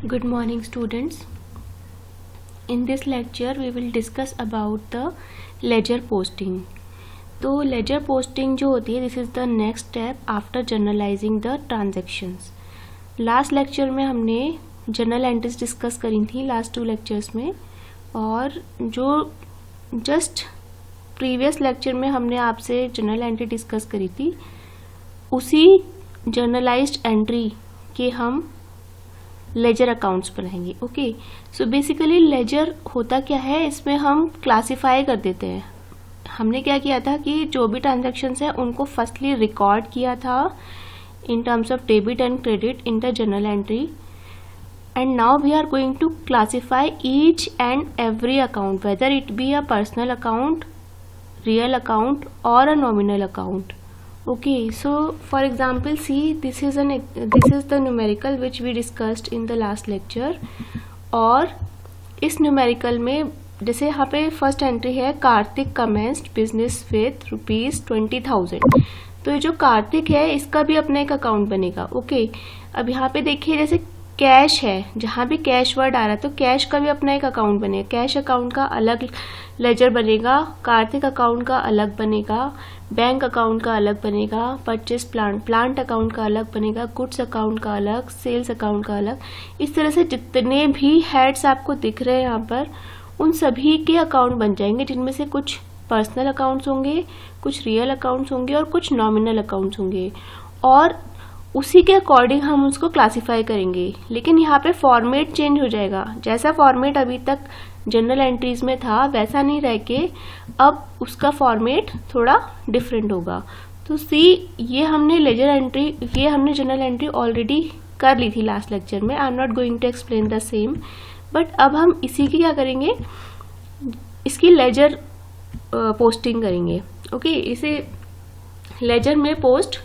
Good morning students. In this lecture we will discuss about the ledger posting. तो ledger posting जो होती है this is the next step after journalizing the transactions. Last lecture में हमने journal entries discuss करी थी last 2 lectures में, और जो just previous lecture में हमने आपसे journal entry discuss करी थी उसी journalized entry के हम लेजर अकाउंट्स बनाएंगे. ओके, सो बेसिकली लेजर होता क्या है, इसमें हम क्लासिफाई कर देते हैं. हमने क्या किया था कि जो भी ट्रांजैक्शंस है उनको फर्स्टली रिकॉर्ड किया था in terms of debit and credit in the journal entry, and now we are going to classify each and every account whether it be a personal account, real account और a nominal account. Okay, so for example, see this is the numerical which we discussed in the last lecture. और इस numerical में जैसे यहाँ पे first entry है Kartik commenced business with ₹20,000. तो ये जो कार्तिक है इसका भी अपना एक अकाउंट बनेगा. ओके, अब यहाँ पे देखिए जैसे कैश है, जहाँ भी कैश वर्ड आ रहा है तो कैश का भी अपना एक अकाउंट बनेगा. कैश अकाउंट का अलग लेजर बनेगा, कार्तिक अकाउंट का अलग बनेगा, बैंक अकाउंट का अलग बनेगा, परचेस प्लांट अकाउंट का अलग बनेगा, गुड्स अकाउंट का अलग, सेल्स अकाउंट का अलग. इस तरह से जितने भी हेड्स आपको दिख रहे हैं यहाँ पर उन सभी के अकाउंट बन जाएंगे, जिनमें से कुछ पर्सनल अकाउंट्स होंगे, कुछ रियल अकाउंट्स होंगे और कुछ नॉमिनल अकाउंट्स होंगे, और उसी के अकॉर्डिंग हम उसको क्लासिफाई करेंगे. लेकिन यहाँ पे फॉर्मेट चेंज हो जाएगा. जैसा फॉर्मेट अभी तक जनरल एंट्रीज में था वैसा नहीं रह के अब उसका फॉर्मेट थोड़ा डिफरेंट होगा. तो सी ये हमने जनरल एंट्री ऑलरेडी कर ली थी लास्ट लेक्चर में. I am not going to explain the same, but अब हम इसी की क्या करेंगे, इसकी लेजर पोस्टिंग करेंगे. ओके, इसे लेजर में पोस्ट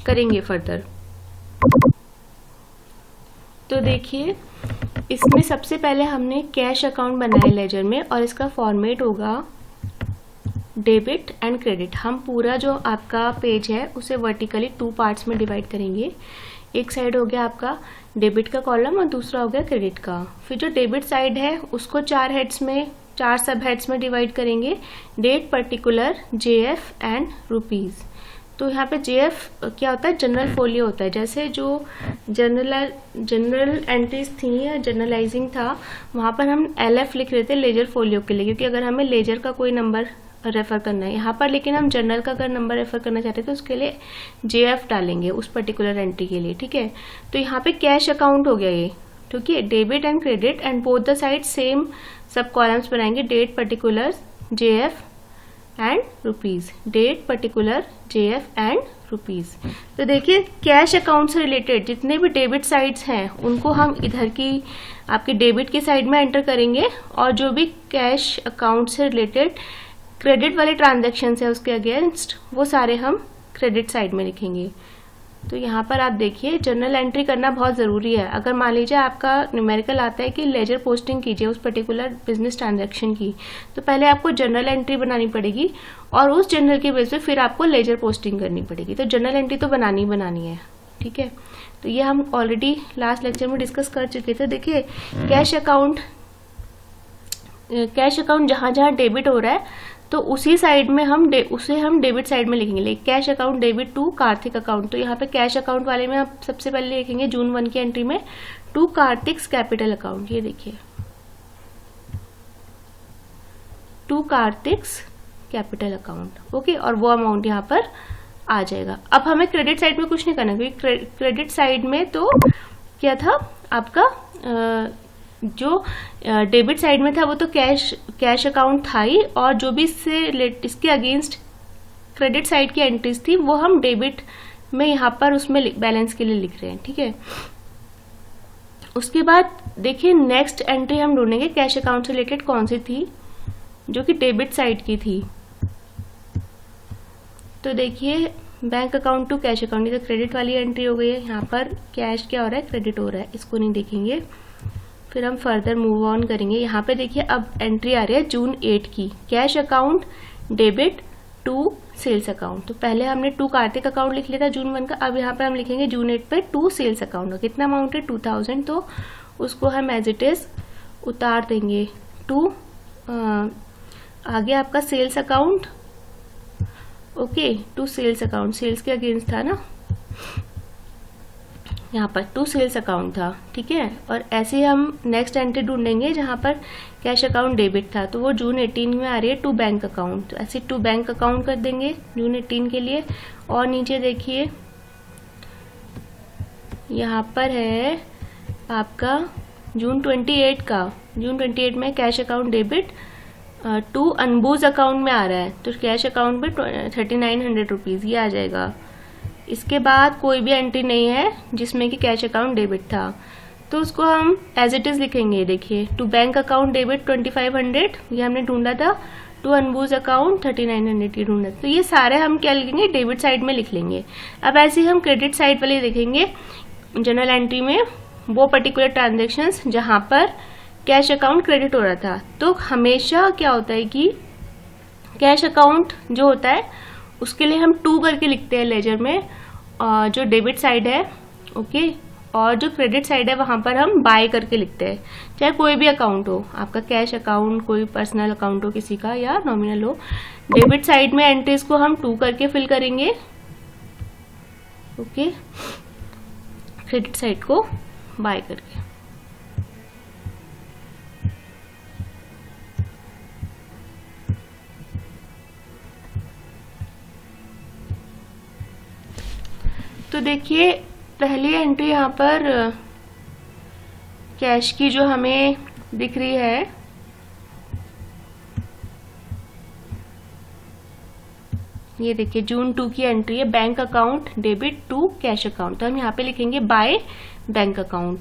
करेंगे फर्दर. तो देखिए इसमें सबसे पहले हमने कैश अकाउंट बनाया लेजर में, और इसका फॉर्मेट होगा डेबिट एंड क्रेडिट. हम पूरा जो आपका पेज है उसे वर्टिकली 2 पार्ट्स में डिवाइड करेंगे. एक साइड हो गया आपका डेबिट का कॉलम और दूसरा हो गया क्रेडिट का. फिर जो डेबिट साइड है उसको 4 सब हेड्स में डिवाइड करेंगे. Date, particular, JF and rupees. तो यहाँ पे जेएफ क्या होता है, जनरल फोलियो होता है. जैसे जो जनरल एंट्रीज थी या जनरलाइजिंग था वहाँ पर हम एलएफ लिख रहे थे लेजर फोलियो के लिए, क्योंकि अगर हमें लेजर का कोई नंबर रेफर करना है यहाँ पर, लेकिन हम जनरल का अगर नंबर रेफर करना चाहते हैं तो उसके लिए जेएफ डालेंगे उस पर्टिकुलर एंट्री के लिए. ठीक है, तो यहाँ पे कैश अकाउंट हो गया ये. ठीक है, debit and credit and both the side same सब कॉलम्स बनाएंगे. Date, particular, JF and rupees. Date, particular, JF and rupees. तो देखिए कैश अकाउंट से रिलेटेड जितने भी डेबिट साइड्स हैं उनको हम इधर की आपके डेबिट की साइड में एंटर करेंगे, और जो भी कैश अकाउंट से रिलेटेड क्रेडिट वाले ट्रांजैक्शन है उसके अगेंस्ट वो सारे हम क्रेडिट साइड में लिखेंगे. तो यहाँ पर आप देखिए जर्नल एंट्री करना बहुत ज़रूरी है. अगर मान लीजिए आपका न्यूमेरिकल आता है कि लेजर पोस्टिंग कीजिए उस पर्टिकुलर बिजनेस ट्रांजैक्शन की, तो पहले आपको जर्नल एंट्री बनानी पड़ेगी और उस जर्नल के बेस पे फिर आपको लेजर पोस्टिंग करनी पड़ेगी. तो जर्नल एंट्री तो बनानी है. ठीक है, तो ये हम ऑलरेडी लास्ट लेक्चर में डिस्कस कर चुके थे. देखिए कैश अकाउंट जहाँ जहाँ डेबिट हो रहा है तो उसी साइड में उसे हम डेबिट साइड में लिखेंगे. Cash account debit to Kartik account. तो यहाँ पे कैश अकाउंट वाले में आप सबसे पहले लिखेंगे जून 1 की एंट्री में टू कार्तिक्स कैपिटल अकाउंट. ये देखिए to Kartik's capital account. Okay, और वो अमाउंट यहाँ पर आ जाएगा. अब हमें क्रेडिट साइड में कुछ नहीं करना, क्योंकि क्रेडिट साइड में तो क्या था आपका जो डेबिट साइड में था वो तो कैश अकाउंट था ही, और जो भी इसके अगेंस्ट क्रेडिट साइड की एंट्रीज थी वो हम डेबिट में यहाँ पर उसमें बैलेंस के लिए लिख रहे हैं. ठीक है, उसके बाद देखिए नेक्स्ट एंट्री हम ढूंढेंगे कैश अकाउंट से रिलेटेड कौन सी थी जो कि डेबिट साइड की थी. तो देखिए bank account to cash account, ये तो क्रेडिट वाली एंट्री हो गई है. यहाँ पर कैश क्या हो रहा है, क्रेडिट हो रहा है, इसको नहीं देखेंगे. फिर हम फर्दर मूव ऑन करेंगे. यहाँ पे देखिए अब एंट्री आ रही है जून 8 की, cash account debit to sales account. तो पहले हमने टू कार्तिक अकाउंट लिख लिया था जून 1 का, अब यहाँ पे हम लिखेंगे जून 8 पे टू सेल्स अकाउंट. कितना अमाउंट है 2000, तो उसको हम एज इट इज उतार देंगे टू आगे आपका sales account, okay, to sales account, sales के अगेंस्ट था ना, यहाँ पर टू सेल्स अकाउंट था, ठीक है। और ऐसे ही हम नेक्स्ट एंट्री ढूंढेंगे जहाँ पर कैश अकाउंट डेबिट था, तो वो जून 18 में आ रही है टू बैंक अकाउंट, तो ऐसे टू बैंक अकाउंट कर देंगे जून 18 के लिए। और नीचे देखिए यहाँ पर है आपका जून 28 का, जून 28 में कैश अकाउंट डेबिट टू अनबूज अकाउंट में आ रहा है, तो कैश अकाउंट में 3900 रुपीज़ ये आ जाएगा। इसके बाद कोई भी एंट्री नहीं है जिसमें कि कैश अकाउंट डेबिट था, तो उसको हम एज इट इज लिखेंगे। देखिए टू बैंक अकाउंट डेबिट 2500 ये हमने ढूंढा था, टू अनबूज अकाउंट 3900 ये ढूंढा था, तो ये सारे हम क्या लिखेंगे, डेबिट साइड में लिख लेंगे। अब ऐसे ही हम क्रेडिट साइड वाले देखेंगे जनरल एंट्री में वो पर्टिकुलर ट्रांजेक्शन्स जहां पर कैश अकाउंट क्रेडिट हो रहा था। तो हमेशा क्या होता है कि कैश अकाउंट जो होता है उसके लिए हम टू करके लिखते हैं लेजर में, जो डेबिट साइड है, ओके, और जो क्रेडिट साइड है वहां पर हम बाय करके लिखते हैं, चाहे कोई भी अकाउंट हो, आपका कैश अकाउंट, कोई पर्सनल अकाउंट हो किसी का या नॉमिनल हो। डेबिट साइड में एंट्रीज को हम टू करके फिल करेंगे, ओके, क्रेडिट साइड को बाय करके। तो देखिए पहली एंट्री यहाँ पर कैश की जो हमें दिख रही है, ये देखिए जून 2 की एंट्री है, bank account debit to cash account, तो हम यहाँ पे लिखेंगे by bank account.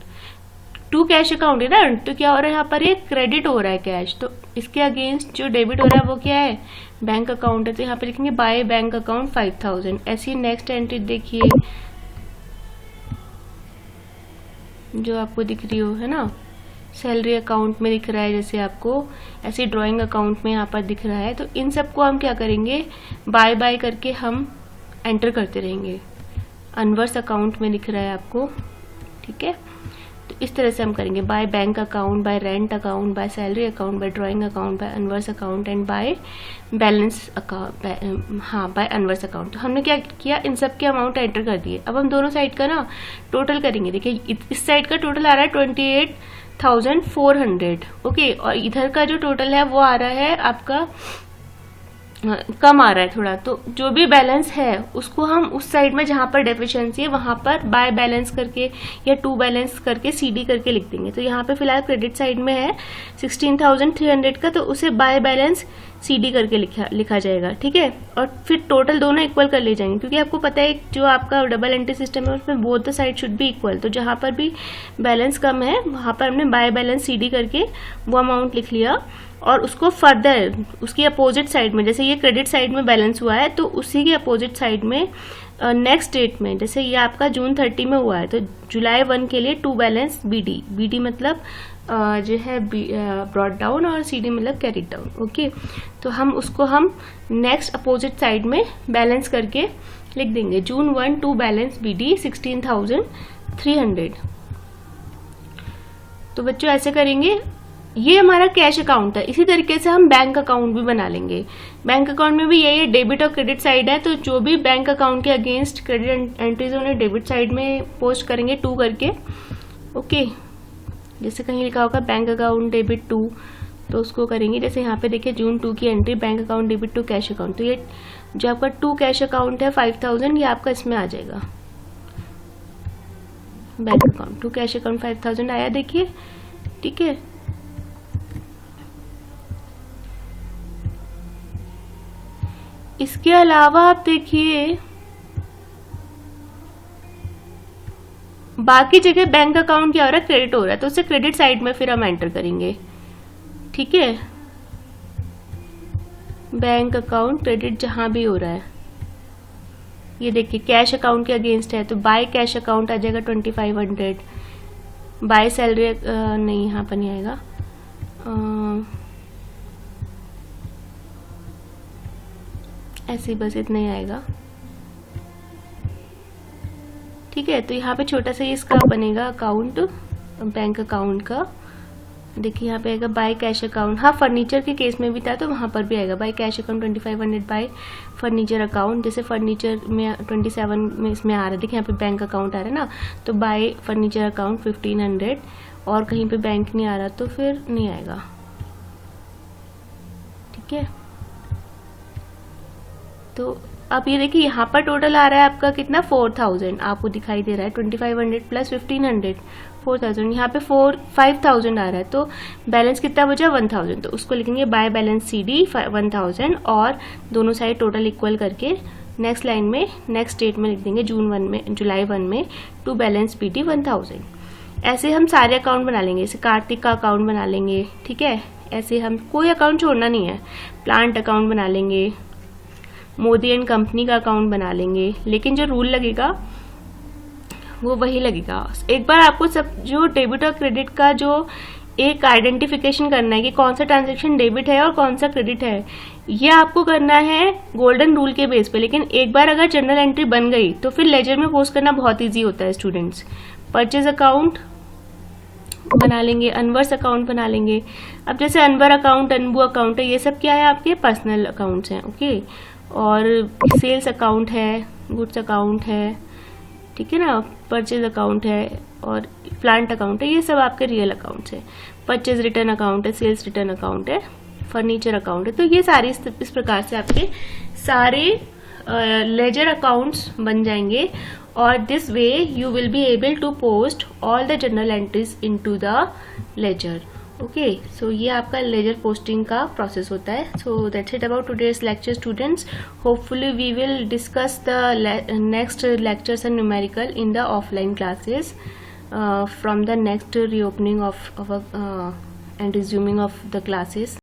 To cash account है ना, तो क्या हो रहा है यहाँ पर, ये क्रेडिट हो रहा है कैश, तो इसके अगेंस्ट जो डेबिट हो रहा है वो क्या है, बैंक अकाउंट है, तो यहाँ पे लिखेंगे बाय बैंक अकाउंट 5000। ऐसी नेक्स्ट एंट्री देखिए जो आपको दिख रही हो, है ना, सैलरी अकाउंट में दिख रहा है जैसे आपको, ऐसे ड्राइंग अकाउंट में यहाँ पर दिख रहा है, तो इन सबको हम क्या करेंगे, बाय बाय करके हम एंटर करते रहेंगे। अनवर्स अकाउंट में दिख रहा है आपको, ठीक है, तो इस तरह से हम करेंगे by bank account, by rent account, by salary account, by drawing account, by Anwar's account and by balance account, हाँ बाय अनवर्स अकाउंट। तो हमने क्या किया, इन सब के अमाउंट एंटर कर दिए। अब हम दोनों साइड का ना टोटल करेंगे। देखिए इस साइड का टोटल आ रहा है 28,400, ओके, और इधर का जो टोटल है वो आ रहा है आपका कम आ रहा है थोड़ा, तो जो भी बैलेंस है उसको हम उस साइड में जहां पर डेफिशिएंसी है वहां पर बाय बैलेंस करके या टू बैलेंस करके सीडी करके लिख देंगे। तो यहाँ पे फिलहाल क्रेडिट साइड में है 16,300 का, तो उसे बाय बैलेंस सीडी करके लिखा जाएगा, ठीक है। और फिर टोटल दोनों इक्वल कर ले जाएंगे, क्योंकि आपको पता है जो आपका डबल एंट्री सिस्टम है उसमें both the side should be equal, तो जहां पर भी बैलेंस कम है वहां पर हमने बाय बैलेंस सीडी करके वो अमाउंट लिख लिया, और उसको फर्दर उसकी अपोजिट साइड में, जैसे ये क्रेडिट साइड में बैलेंस हुआ है तो उसी की अपोजिट साइड में नेक्स्ट डेट में, जैसे ये आपका जून 30 में हुआ है तो जुलाई 1 के लिए टू बैलेंस बीडी, बीडी मतलब जो है ब्रॉड डाउन और सीडी मतलब कैरिड डाउन, ओके। तो हम उसको हम नेक्स्ट अपोजिट साइड में बैलेंस करके लिख देंगे, जून 1 टू बैलेंस बीडी 16,300। तो बच्चों ऐसे करेंगे, ये हमारा कैश अकाउंट है। इसी तरीके से हम बैंक अकाउंट भी बना लेंगे। बैंक अकाउंट में भी यही डेबिट और क्रेडिट साइड है, तो जो भी बैंक अकाउंट के अगेंस्ट क्रेडिट एंट्रीज उन्हें डेबिट साइड में पोस्ट करेंगे टू करके, ओके। जैसे कहीं लिखा होगा बैंक अकाउंट डेबिट टू, तो उसको करेंगे, जैसे यहाँ पे देखिए जून 2 की entry bank account debit to cash account, तो ये जो आपका टू कैश अकाउंट है 5000 ये आपका इसमें आ जाएगा, bank account to cash account 5000 आया, देखिए, ठीक है। इसके अलावा आप देखिए बाकी जगह बैंक अकाउंट क्या हो रहा है, क्रेडिट हो रहा है, तो उसे क्रेडिट साइड में फिर हम एंटर करेंगे, ठीक है। बैंक अकाउंट क्रेडिट जहां भी हो रहा है, ये देखिए कैश अकाउंट के अगेंस्ट है तो बाय कैश अकाउंट आ जाएगा 2500, बाय सैलरी नहीं, यहाँ पर नहीं आएगा, ऐसे बस इतना ही आएगा, ठीक है। तो यहाँ पे छोटा सा इसका बनेगा अकाउंट बैंक अकाउंट का। देखिए यहाँ पे आएगा बाय कैश अकाउंट, हाँ फर्नीचर के केस में भी था तो वहाँ पर भी आएगा by cash account 2500 bye furniture account. जैसे फर्नीचर में 27 में इसमें आ रहा है, देखिए यहाँ पे बैंक अकाउंट आ रहा है ना, तो बाय फर्नीचर अकाउंट 1500, और कहीं पे बैंक नहीं आ रहा तो फिर नहीं आएगा। ठीक है, तो अब ये देखिए यहाँ पर टोटल आ रहा है आपका कितना 4000 आपको दिखाई दे रहा है, 2500 प्लस 1500 4000, यहाँ पे 5000 आ रहा है, तो बैलेंस कितना बचा 1000, तो उसको लिखेंगे बाय बैलेंस CD 1000 और दोनों साइड टोटल इक्वल करके नेक्स्ट लाइन में नेक्स्ट डेट में लिख देंगे जुलाई 1 में टू बैलेंस PD 1000। ऐसे हम सारे अकाउंट बना लेंगे, जैसे कार्तिक का अकाउंट बना लेंगे। ठीक है, ऐसे हम कोई अकाउंट छोड़ना नहीं है, प्लांट अकाउंट बना लेंगे, मोदी एंड कंपनी का अकाउंट बना लेंगे, लेकिन जो रूल लगेगा वो वही लगेगा। एक बार आपको सब जो डेबिट और क्रेडिट का जो एक आइडेंटिफिकेशन करना है कि कौन सा ट्रांजैक्शन डेबिट है और कौन सा क्रेडिट है, ये आपको करना है गोल्डन रूल के बेस पे। लेकिन एक बार अगर जर्नल एंट्री बन गई तो फिर लेजर में पोस्ट करना बहुत ईजी होता है स्टूडेंट्स। परचेज अकाउंट बना लेंगे, अनवर्स अकाउंट बना लेंगे। अब जैसे अनवर अकाउंट, अनबू अकाउंट है, ये सब क्या है आपके पर्सनल अकाउंट्स हैं। ओके, और सेल्स अकाउंट है, गुड्स अकाउंट है, ठीक है ना, परचेज अकाउंट है और प्लांट अकाउंट है, ये सब आपके रियल अकाउंट्स है। परचेज रिटर्न अकाउंट है, सेल्स रिटर्न अकाउंट है, फर्नीचर अकाउंट है। तो ये सारे इस प्रकार से आपके सारे लेजर अकाउंट्स बन जाएंगे, और this way you will be able to post all the journal entries into the ledger. Okay, so ये आपका लेजर पोस्टिंग का प्रोसेस होता है। So that's it about today's lecture students. Hopefully we will discuss the next lectures and numerical in the offline classes from the next reopening of and resuming of the classes.